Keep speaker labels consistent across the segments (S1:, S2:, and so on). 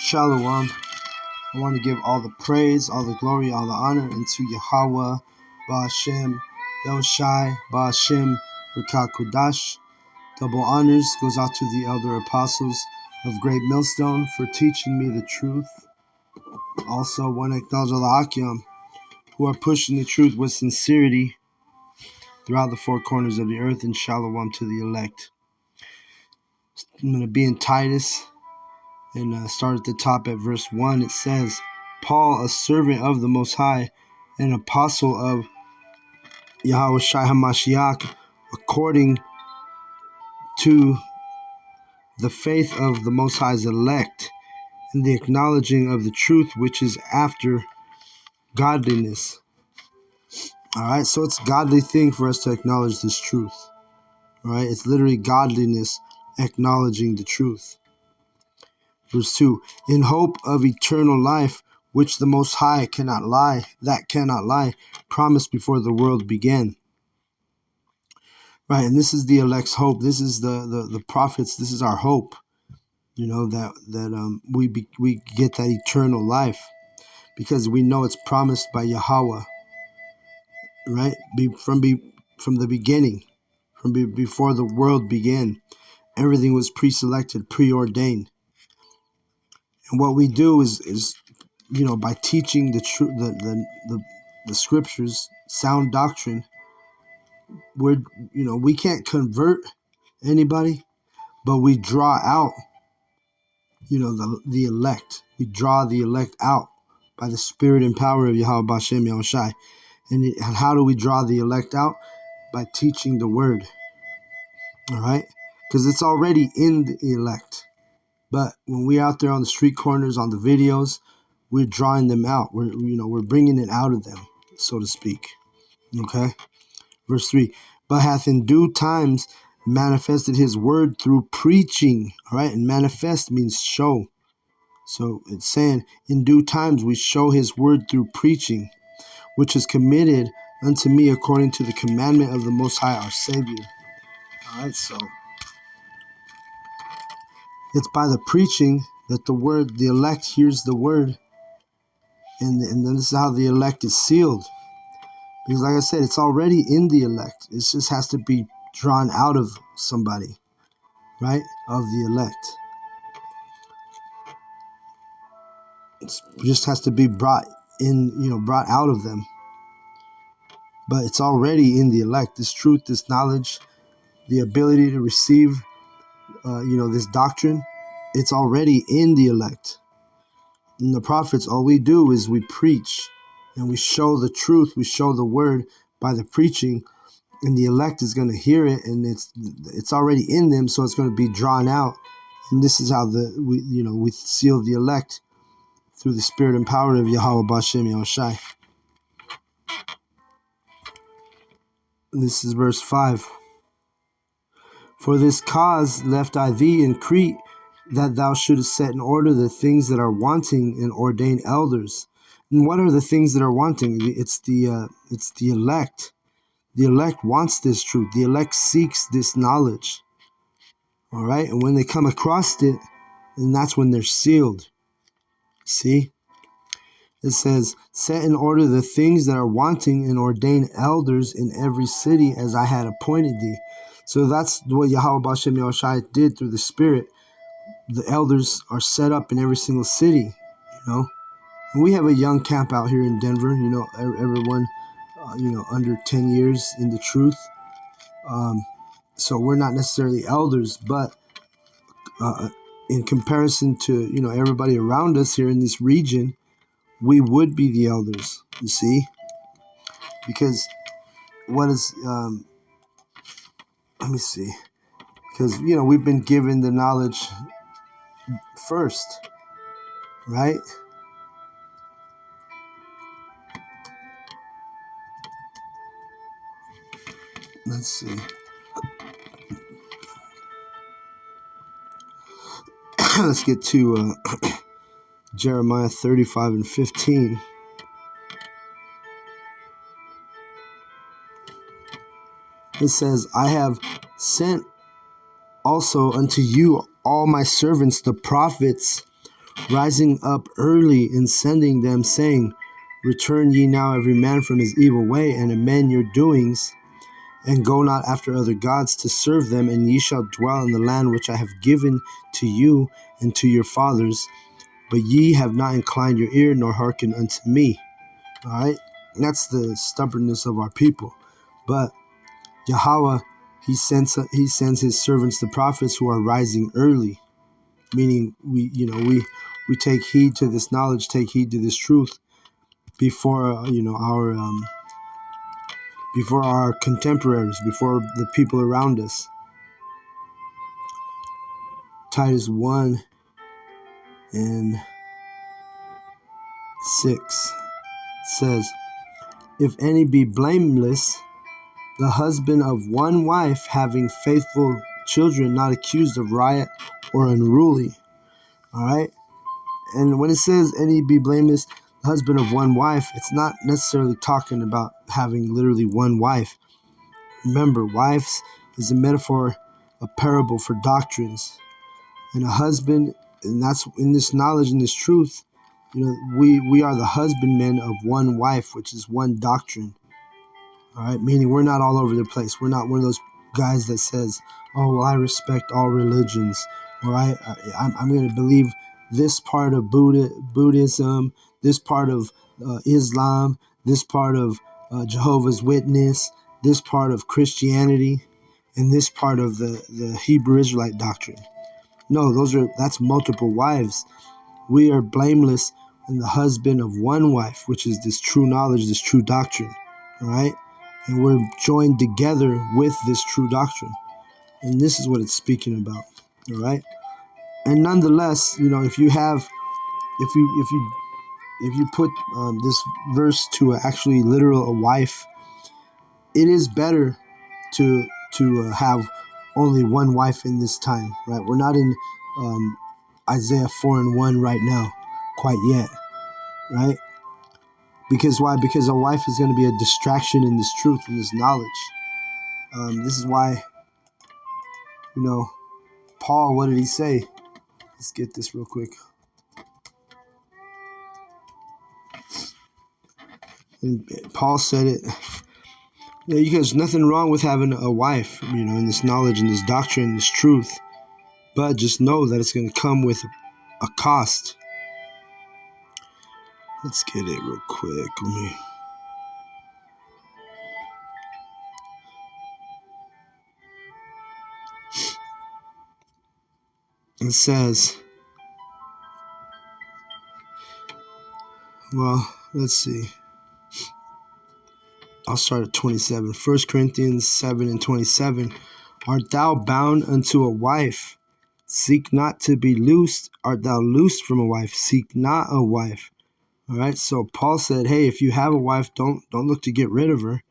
S1: Shalom. I want to give all the praise, all the glory, all the honor unto Yahweh, Ba'ashem, Yahushai, Ba'ashem, Rikakudash. Double honors goes out to the elder apostles of Great Millstone for teaching me the truth. Also want to acknowledge all the Akyam who are pushing the truth with sincerity throughout the four corners of the earth, and Shalom to the elect. I'm going to be in Titus and start at the top at verse 1. It says, Paul, a servant of the Most High, an apostle of Yahweh Shai HaMashiach, according to the faith of the Most High's elect, and the acknowledging of the truth which is after godliness. Alright, so it's a godly thing for us to acknowledge this truth. Alright, it's literally godliness acknowledging the truth. Verse 2, in hope of eternal life, which the Most High cannot lie, promised before the world began. Right, and this is the elect's hope. This is the prophets. This is our hope. You know, that we get that eternal life because we know it's promised by Yahweh. Right, from the beginning, before the world began, everything was pre-selected, preordained. And what we do is by teaching the truth, the scriptures, sound doctrine. We can't convert anybody, but we draw out, the elect. We draw the elect out by the spirit and power of Yahweh Ba'ashem Yahushai. And how do we draw the elect out? By teaching the word. All right, because it's already in the elect. But when we're out there on the street corners, on the videos, we're drawing them out. We're bringing it out of them, so to speak. Okay. Verse 3, but hath in due times manifested his word through preaching. All right. And manifest means show. So it's saying in due times we show his word through preaching, which is committed unto me according to the commandment of the Most High, our Savior. All right. So it's by the preaching that the elect hears the word. And then this is how the elect is sealed. Because like I said, it's already in the elect. It just has to be drawn out of somebody, right? Of the elect. It just has to be brought out of them. But it's already in the elect. This truth, this knowledge, the ability to receive, this doctrine, it's already in the elect. And the prophets, all we do is we preach and we show the truth. We show the word by the preaching, and the elect is going to hear it, and it's already in them, so it's going to be drawn out. And this is how we seal the elect through the spirit and power of Yahweh Ba'ashem Yahushai. This is verse 5. For this cause left I thee in Crete, that thou shouldest set in order the things that are wanting and ordain elders. And what are the things that are wanting? It's the elect. The elect wants this truth. The elect seeks this knowledge. All right, and when they come across it, then that's when they're sealed. See? It says, set in order the things that are wanting and ordain elders in every city as I had appointed thee. So that's what Yahweh Ba'ashem Yahushai did through the Spirit. The elders are set up in every single city, And we have a young camp out here in Denver, everyone, under 10 years in the truth. So we're not necessarily elders, but in comparison to, everybody around us here in this region, we would be the elders, you see? Because what is, let me see. Because, we've been given the knowledge first, right? Let's see. Let's get to Jeremiah 35 and 15. It says, I have sent also unto you all my servants, the prophets, rising up early and sending them, saying, Return ye now every man from his evil way, and amend your doings, and go not after other gods to serve them, and ye shall dwell in the land which I have given to you and to your fathers. But ye have not inclined your ear, nor hearkened unto me. All right? And that's the stubbornness of our people. But Yahweh, he sends his servants, the prophets, who are rising early, meaning we take heed to this knowledge, take heed to this truth before our contemporaries, before the people around us. Titus 1:6 says, If any be blameless, the husband of one wife, having faithful children, not accused of riot or unruly. All right? And when it says any be blameless, the husband of one wife, it's not necessarily talking about having literally one wife. Remember, wives is a metaphor, a parable for doctrines. And a husband, and that's in this knowledge and this truth, we are the husbandmen of one wife, which is one doctrine. All right, meaning we're not all over the place. We're not one of those guys that says, "Oh, well, I respect all religions," or I'm going to believe this part of Buddhism, this part of Islam, this part of Jehovah's Witness, this part of Christianity, and this part of the Hebrew Israelite doctrine. No, that's multiple wives. We are blameless in the husband of one wife, which is this true knowledge, this true doctrine. All right. And we're joined together with this true doctrine. And this is what it's speaking about. All right. And nonetheless, if you put this verse to actually literal a wife, it is better to have only one wife in this time, right? We're not in Isaiah 4:1 right now, quite yet, right? Because why? Because a wife is going to be a distraction in this truth, in this knowledge. This is why, Paul, what did he say? Let's get this real quick. And Paul said it. There's nothing wrong with having a wife, in this knowledge, in this doctrine, this truth. But just know that it's going to come with a cost. Let's get it real quick. It says, well, let's see. I'll start at 27. 1 Corinthians 7:27. Art thou bound unto a wife? Seek not to be loosed. Art thou loosed from a wife? Seek not a wife. All right. So Paul said, hey, if you have a wife, don't look to get rid of her.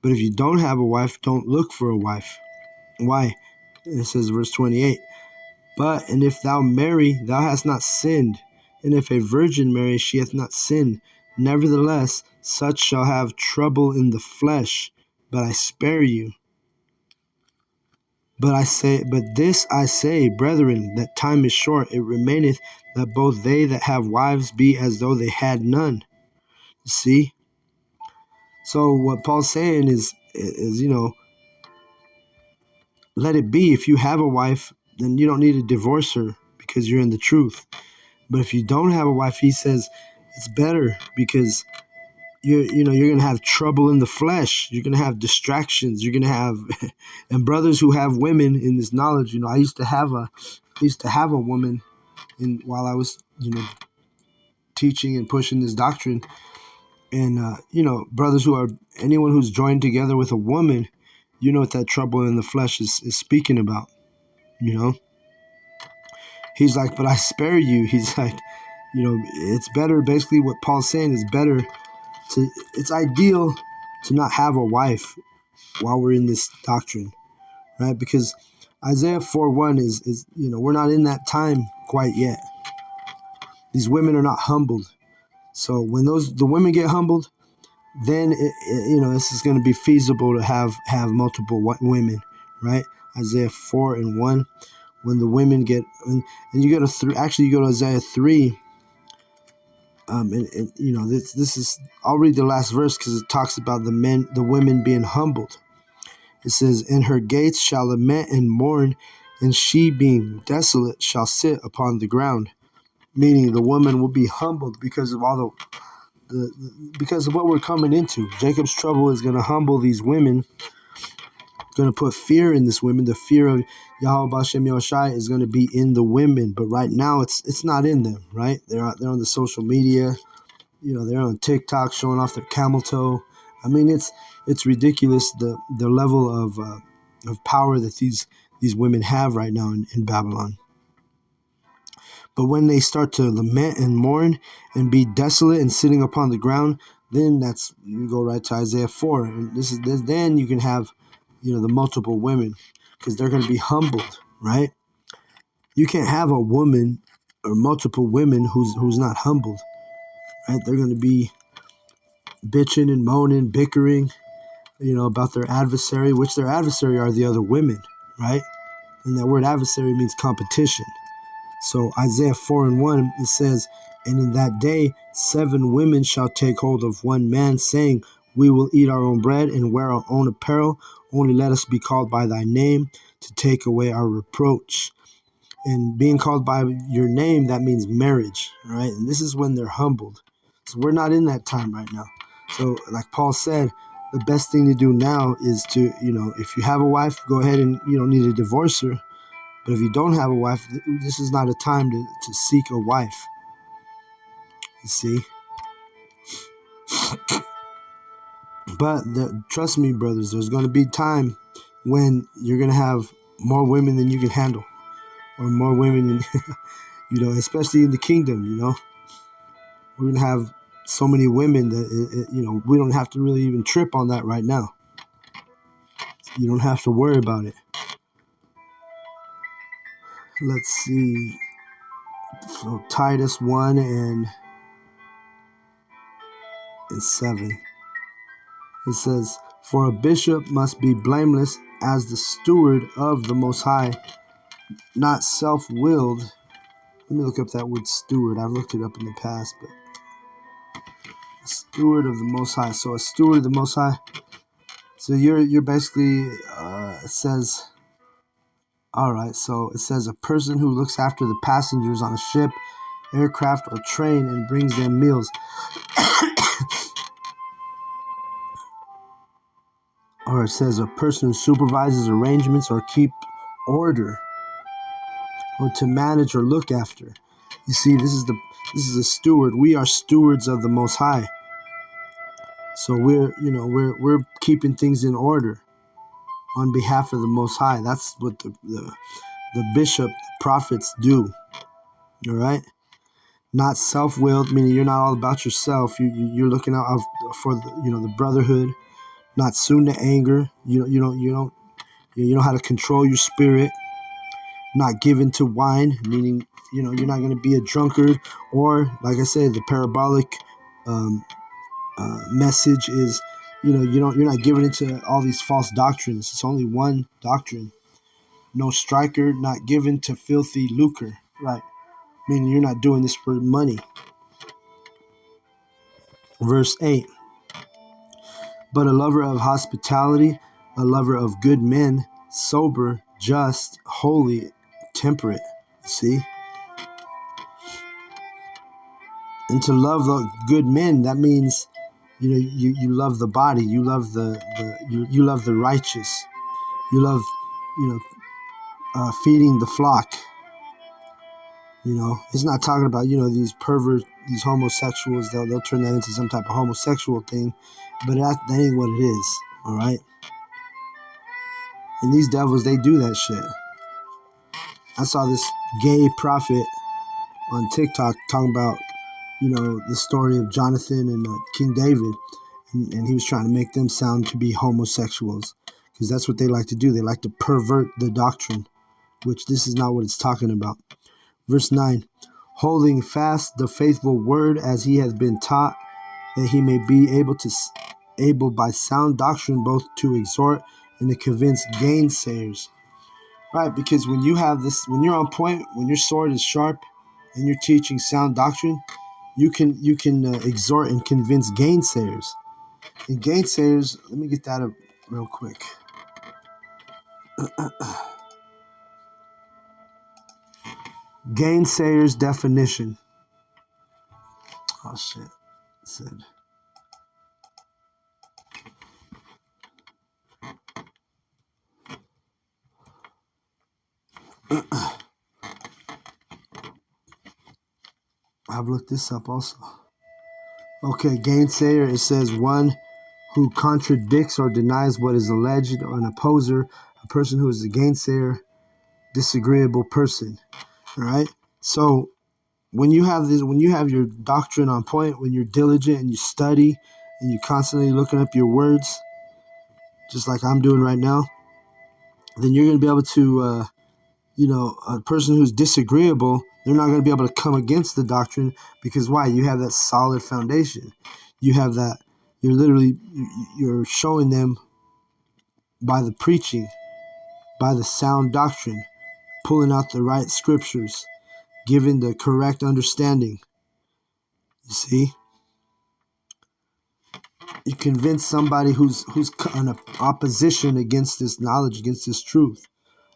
S1: But if you don't have a wife, don't look for a wife. Why? It says verse 28. And if thou marry, thou hast not sinned. And if a virgin marry, she hath not sinned. Nevertheless, such shall have trouble in the flesh, but I spare you. But this I say, brethren, that time is short. It remaineth that both they that have wives be as though they had none. See? So what Paul's saying is let it be. If you have a wife, then you don't need to divorce her because you're in the truth. But if you don't have a wife, he says it's better because you're going to have trouble in the flesh. You're going to have distractions. You're going to have, and brothers who have women in this knowledge. I used to have a woman while I was teaching and pushing this doctrine. And brothers anyone who's joined together with a woman, what that trouble in the flesh is speaking about. He's like, but I spare you. He's like, it's better. Basically, what Paul's saying is better. It's ideal to not have a wife while we're in this doctrine, right? Because Isaiah 4:1 is we're not in that time quite yet. These women are not humbled. So when the women get humbled, then this is going to be feasible to have multiple women, right? Isaiah 4:1. when the women get, and you go to you go to Isaiah 3. And you know, this is, I'll read the last verse because it talks about the women being humbled. It says, "In her gates shall lament and mourn, and she being desolate shall sit upon the ground." Meaning the woman will be humbled because of all because of what we're coming into. Jacob's trouble is going to humble these women, going to put fear in this women. The fear of Yahweh Bashem Yahushai is going to be in the women, but right now it's not in them. Right? They're on the social media. You know, they're on TikTok showing off their camel toe. I mean, it's ridiculous the level of power that these women have right now in Babylon. But when they start to lament and mourn and be desolate and sitting upon the ground, then you go right to Isaiah 4, and then you can have, you know, the multiple women, because they're going to be humbled, right? You can't have a woman or multiple women who's not humbled, right? They're going to be bitching and moaning, bickering, you know, about their adversary, which their adversary are the other women, right? And that word adversary means competition. So Isaiah 4:1, it says, "And in that day 7 women shall take hold of one man, saying, We will eat our own bread and wear our own apparel. Only let us be called by thy name to take away our reproach." And being called by your name, that means marriage, right? And this is when they're humbled. So we're not in that time right now. So like Paul said, the best thing to do now is to, you know, if you have a wife, go ahead and, you don't need to divorce her. But if you don't have a wife, this is not a time to seek a wife. You see? But trust me, brothers, there's going to be time when you're going to have more women than you can handle. Or more women, than, you know, especially in the kingdom, you know. We're going to have so many women that, you know, we don't have to really even trip on that right now. You don't have to worry about it. Let's see. So Titus 1 and 7. It says, "For a bishop must be blameless as the steward of the Most High, not self-willed." Let me look up that word steward. I've looked it up in the past, but a steward of the Most High. So a steward of the Most High. So you're basically, it says, all right, so it says a person who looks after the passengers on a ship, aircraft, or train and brings them meals. Or it says a person who supervises arrangements or keep order, or to manage or look after. You see, this is a steward. We are stewards of the Most High. So we're keeping things in order on behalf of the Most High. That's what the bishop, the prophets do. All right? Not self-willed, meaning you're not all about yourself. You're looking out for the brotherhood. Not soon to anger. You know how to control your spirit. Not given to wine, meaning you're not going to be a drunkard. Or, like I said, the parabolic message is, you're not giving into all these false doctrines. It's only one doctrine. No striker, not given to filthy lucre. Right? Meaning you're not doing this for money. Verse 8. "But a lover of hospitality, a lover of good men, sober, just, holy, temperate." See? And to love the good men, that means, you love the body, you love you love the righteous, you love, feeding the flock. It's not talking about, these perverts, these homosexuals. They'll turn that into some type of homosexual thing, but that ain't what it is. All right. And these devils, they do that shit. I saw this gay prophet on TikTok talking about, the story of Jonathan and King David, and he was trying to make them sound to be homosexuals, because that's what they like to do. They like to pervert the doctrine, which this is not what it's talking about. Verse 9, "Holding fast the faithful word as he has been taught, that he may be able by sound doctrine both to exhort and to convince gainsayers." right? Because when you have this, when you're on point, when your sword is sharp, and you're teaching sound doctrine, you can exhort and convince gainsayers. And gainsayers, let me get that up real quick. Gainsayers definition. Oh shit. It said. I've looked this up also. Okay, gainsayer, it says one who contradicts or denies what is alleged, or an opposer, a person who is a gainsayer, disagreeable person. All right. So when you have this, when you have your doctrine on point, when you're diligent and you study and you're constantly looking up your words, just like I'm doing right now, then you're going to be able to, a person who's disagreeable, they're not going to be able to come against the doctrine, because why? You have that solid foundation. You have that, you're showing them by the preaching, by the sound doctrine, pulling out the right scriptures, giving the correct understanding. You see? You convince somebody who's in opposition against this knowledge, against this truth.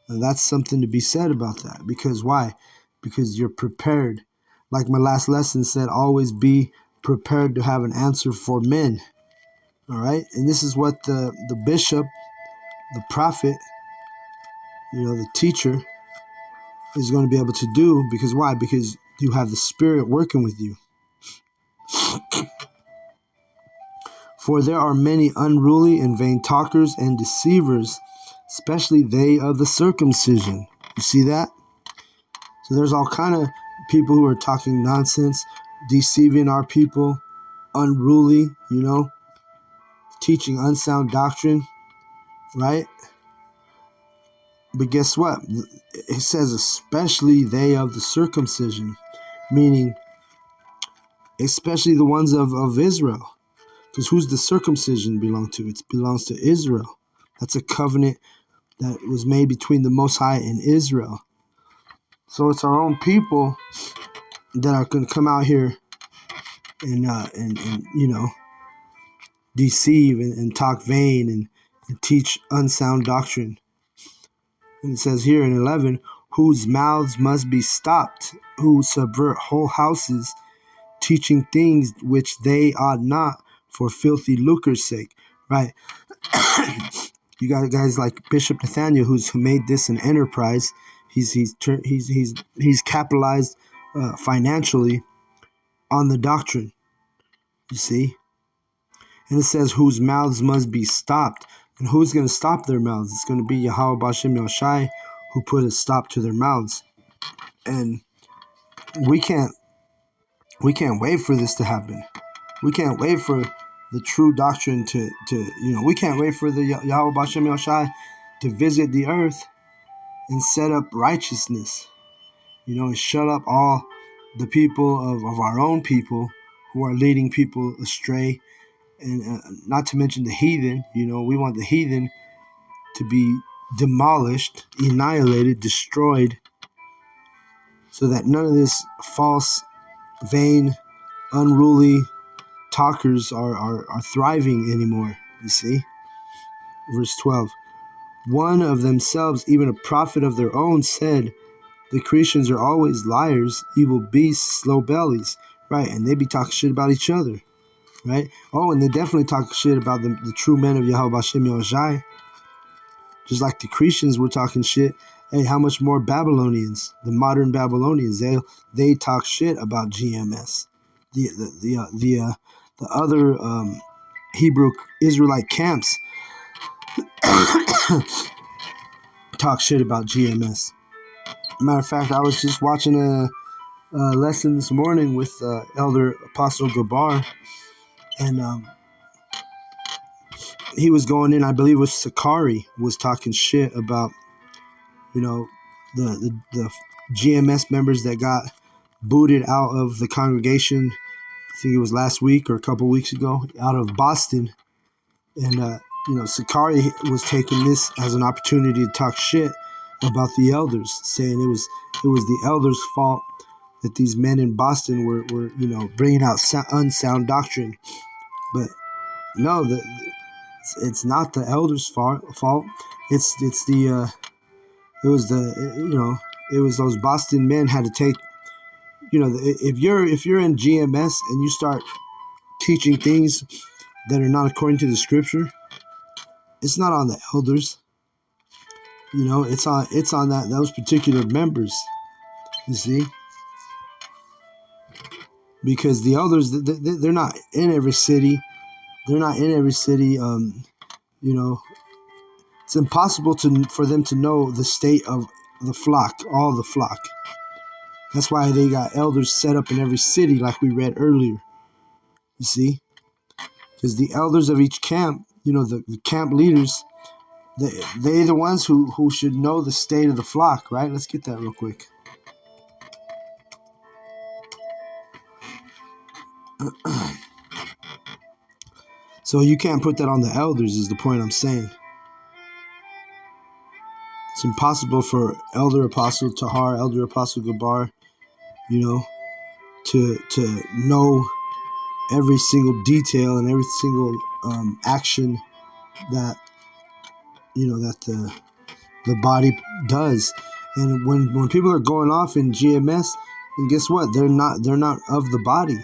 S1: And that's something to be said about that. Because why? Because you're prepared. Like my last lesson said, always be prepared to have an answer for men. All right? And this is what the bishop, the prophet, the teacher is going to be able to do. Because why? Because you have the Spirit working with you. For there are many unruly and vain talkers and deceivers, especially they of the circumcision. You see that? So there's all kind of people who are talking nonsense, deceiving our people, unruly, teaching unsound doctrine, right? But guess what? It says especially they of the circumcision, meaning especially the ones of Israel. Because who's the circumcision belong to? It belongs to Israel. That's a covenant that was made between the Most High and Israel. So it's our own people that are going to come out here and deceive and talk vain and teach unsound doctrine. And it says here in 11, whose mouths must be stopped, who subvert whole houses, teaching things which they ought not, for filthy lucre's sake. Right? You got guys like Bishop Nathaniel, who made this an enterprise. He's capitalized financially on the doctrine. You see, and it says whose mouths must be stopped, and who's going to stop their mouths? It's going to be Yahweh B'Shem Yahushai, who put a stop to their mouths. And we can't wait for this to happen. We can't wait for the true doctrine to we can't wait for the Yahweh B'Shem Yahushai to visit the earth and set up righteousness, and shut up all the people of our own people who are leading people astray, and not to mention the heathen. We want the heathen to be demolished, annihilated, destroyed, so that none of this false, vain, unruly talkers are thriving anymore. You see? Verse 12. One of themselves, even a prophet of their own, said, the Christians are always liars, evil beasts, slow bellies. Right, and they be talking shit about each other. Right? Oh, and they definitely talk shit about the true men of Yahweh B'Shem Yahushai. Just like the Christians were talking shit. Hey, how much more Babylonians, the modern Babylonians, they talk shit about GMS. The other Hebrew Israelite camps talk shit about GMS. Matter of fact, I was just watching a lesson this morning with Elder Apostle Gabar, and he was going in, I believe it was Sakari, was talking shit about, the GMS members that got booted out of the congregation. I think it was last week or a couple weeks ago, out of Boston. And, Sakari was taking this as an opportunity to talk shit about the elders, saying it was the elders' fault that these men in Boston were bringing out unsound doctrine. But no, it's not the elders' fault. It's the it was it was those Boston men had to take, if you're in GMS and you start teaching things that are not according to the scripture, it's not on the elders. It's on those particular members. You see, because the elders, they're not in every city. They're not in every city. It's impossible for them to know the state of the flock, all the flock. That's why they got elders set up in every city, like we read earlier. You see, because the elders of each camp, the camp leaders, they're the ones who should know the state of the flock, right? Let's get that real quick. So you can't put that on the elders, is the point I'm saying. It's impossible for Elder Apostle Tahar, Elder Apostle Gabar, to know every single detail and every single action that the body does. And when people are going off in GMS, and guess what? They're not of the body.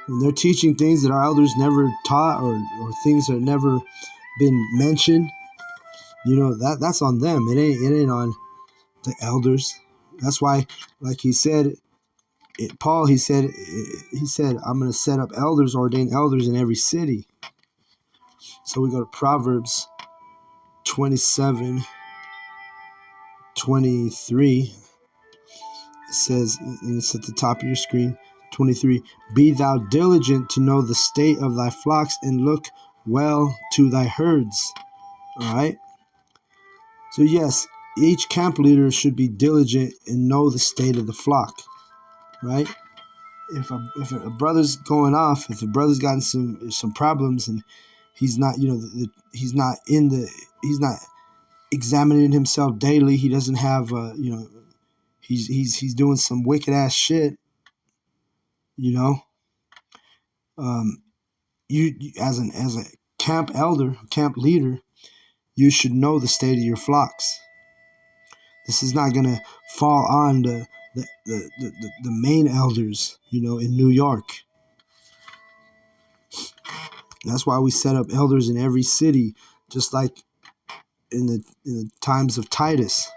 S1: When they're teaching things that our elders never taught, or things that never been mentioned, that's on them. It ain't on the elders. That's why, like he said, Paul, he said, I'm going to set up elders, ordain elders in every city. So we go to Proverbs 27:23. It says, and it's at the top of your screen, 23, be thou diligent to know the state of thy flocks, and look well to thy herds. All right. So yes, each camp leader should be diligent and know the state of the flock, right? If a brother's going off, if a brother's gotten some problems, and he's not, he's not examining himself daily, he doesn't have, he's doing some wicked ass shit, you as a camp elder, camp leader, you should know the state of your flocks. This is not going to fall on the main elders, in New York. That's why we set up elders in every city, just like in the times of Titus.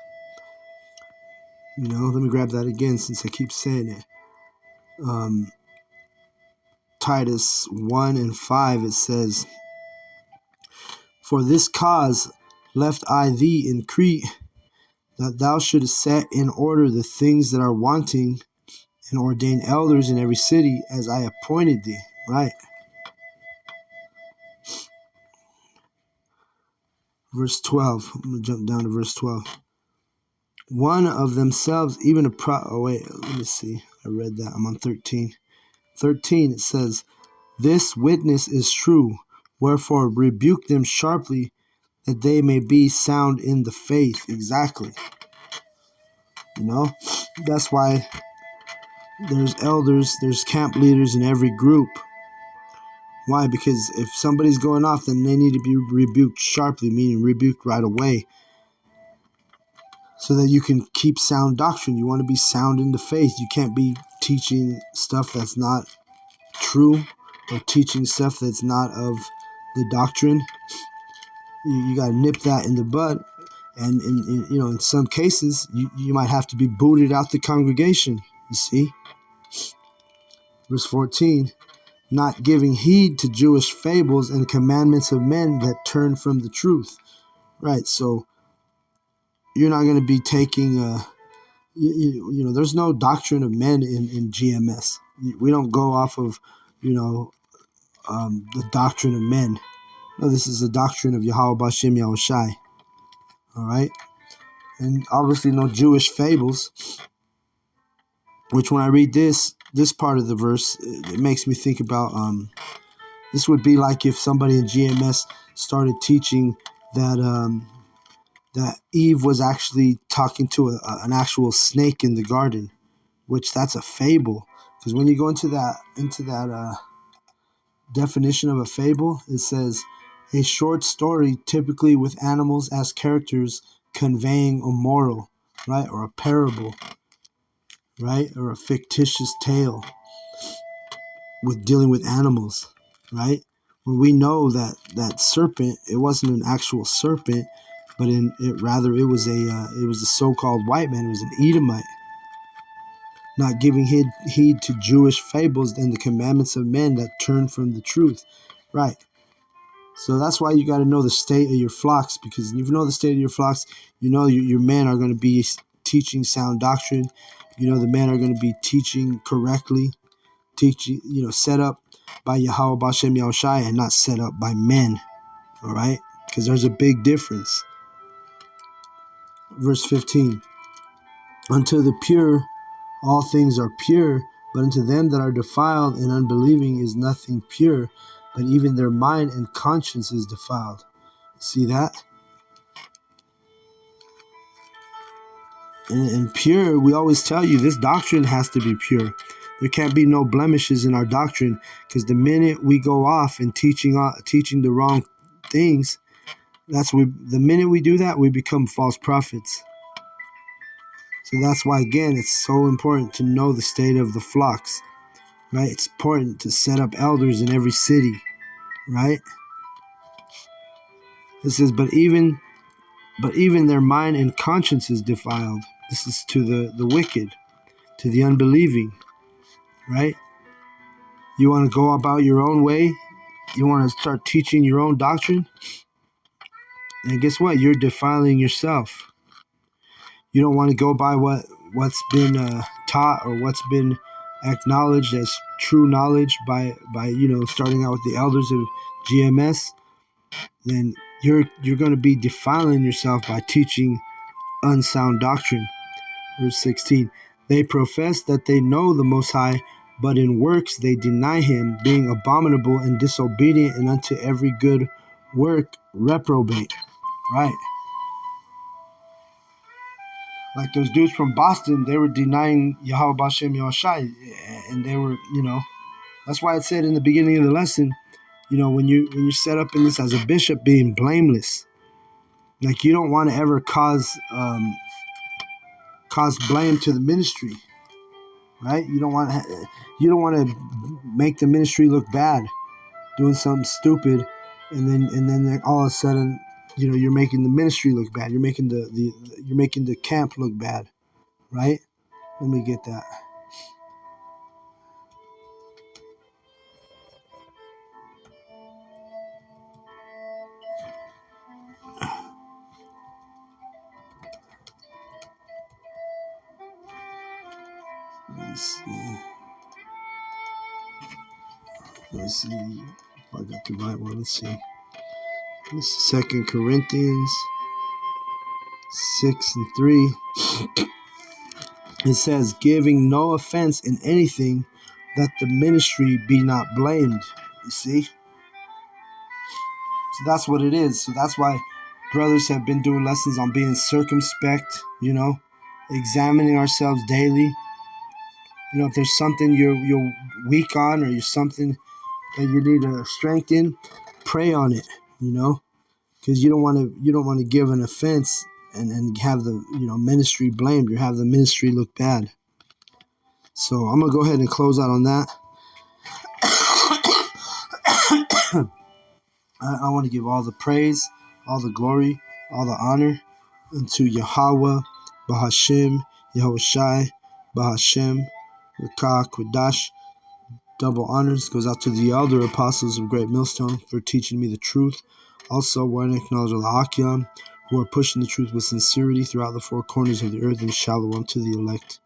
S1: Let me grab that again since I keep saying it. Titus 1:5, it says, for this cause left I thee in Crete, that thou shouldest set in order the things that are wanting, and ordain elders in every city as I appointed thee. Right. Verse 12. I'm going to jump down to verse 12. One of themselves, even a let me see. I read that. I'm on 13. 13, it says, this witness is true, wherefore rebuke them sharply, that they may be sound in the faith. Exactly. That's why there's elders, there's camp leaders in every group. Why? Because if somebody's going off, then they need to be rebuked sharply, meaning rebuked right away, so that you can keep sound doctrine. You want to be sound in the faith. You can't be teaching stuff that's not true, or teaching stuff that's not of the doctrine. You got to nip that in the bud. And in some cases, you might have to be booted out the congregation. You see? Verse 14, not giving heed to Jewish fables and commandments of men that turn from the truth. Right, so you're not going to be taking, there's no doctrine of men in GMS. We don't go off of, the doctrine of men. No, this is the doctrine of Yahweh B'Shem Yahushai. All right? And obviously no Jewish fables, which when I read this part of the verse, it makes me think about, this would be like if somebody in GMS started teaching that that Eve was actually talking to an actual snake in the garden, which that's a fable. Because when you go into that definition of a fable, it says a short story typically with animals as characters conveying a moral, right, or a parable, right, or a fictitious tale with dealing with animals, right? When we know that that serpent, it wasn't an actual serpent, but it was a so-called white man. It was an Edomite, not giving heed to Jewish fables and the commandments of men that turn from the truth, right? So that's why you got to know the state of your flocks, because if you know the state of your flocks, you know your men are going to be teaching sound doctrine. You know the men are going to be teaching correctly, teaching, set up by Yahweh Bashem Yahushai and not set up by men. All right? Because there's a big difference. Verse 15. Unto the pure, all things are pure, but unto them that are defiled and unbelieving is nothing pure, but even their mind and conscience is defiled. See that? And pure, we always tell you this doctrine has to be pure. There can't be no blemishes in our doctrine, because the minute we go off and teaching the wrong things, the minute we do that, we become false prophets. So that's why, again, it's so important to know the state of the flocks, right? It's important to set up elders in every city, right? It says, but even their mind and conscience is defiled. This is to the wicked, to the unbelieving, right? You want to go about your own way? You want to start teaching your own doctrine? And guess what? You're defiling yourself. You don't want to go by what's been taught or what's been acknowledged as true knowledge by starting out with the elders of GMS. Then you're going to be defiling yourself by teaching unsound doctrine. Verse 16. They profess that they know the Most High, but in works they deny him, being abominable and disobedient, and unto every good work reprobate. Right. Like those dudes from Boston, they were denying Yahweh Bashem Yahushai, and they were, that's why it said in the beginning of the lesson, when you're set up in this as a bishop, being blameless, like you don't want to ever cause blame to the ministry, right? You don't want to make the ministry look bad, doing something stupid, and then all of a sudden, you're making the ministry look bad. You're making the camp look bad, right? Let me get that. Let's see if I got the right one. Let's see. This is 2 Corinthians 6:3. It says, giving no offense in anything, that the ministry be not blamed. You see? So that's what it is. So that's why brothers have been doing lessons on being circumspect, examining ourselves daily. If there's something you're weak on, or you're something that you need to strengthen, pray on it, because you don't want to give an offense and have the ministry blamed, or have the ministry look bad. So I'm gonna go ahead and close out on that. I want to give all the praise, all the glory, all the honor unto Yahweh, Bahashem, Yahushai, Bahashem, Rakah, Kodash. Double honors goes out to the elder apostles of Great Millstone for teaching me the truth. Also, I want to acknowledge the Akyam, who are pushing the truth with sincerity throughout the four corners of the earth, and shalom to the elect.